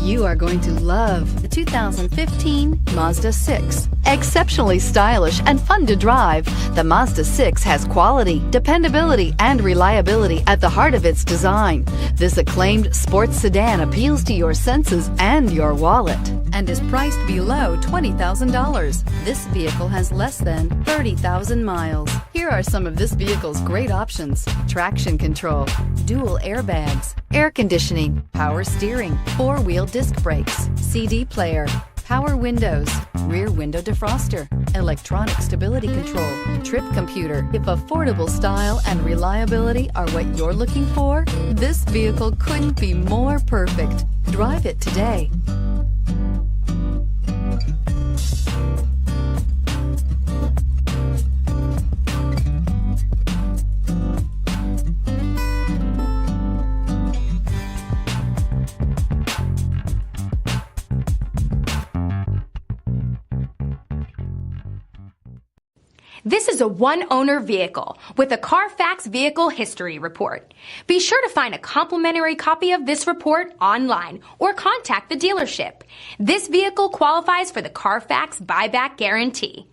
You are going to love the 2015 Mazda 6. Exceptionally stylish and fun to drive, the Mazda 6 has quality, dependability, and reliability at the heart of its design. This acclaimed sports sedan appeals to your senses and your wallet and is priced below $20,000. This vehicle has less than 30,000 miles. Here are some of this vehicle's great options: traction control, dual airbags, air conditioning, power steering, four-wheel disc brakes, CD player, power windows, rear window defroster, electronic stability control, trip computer. If affordable style and reliability are what you're looking for, this vehicle couldn't be more perfect. Drive it today. This is a one-owner vehicle with a Carfax Vehicle History Report. Be sure to find a complimentary copy of this report online or contact the dealership. This vehicle qualifies for the Carfax Buyback Guarantee.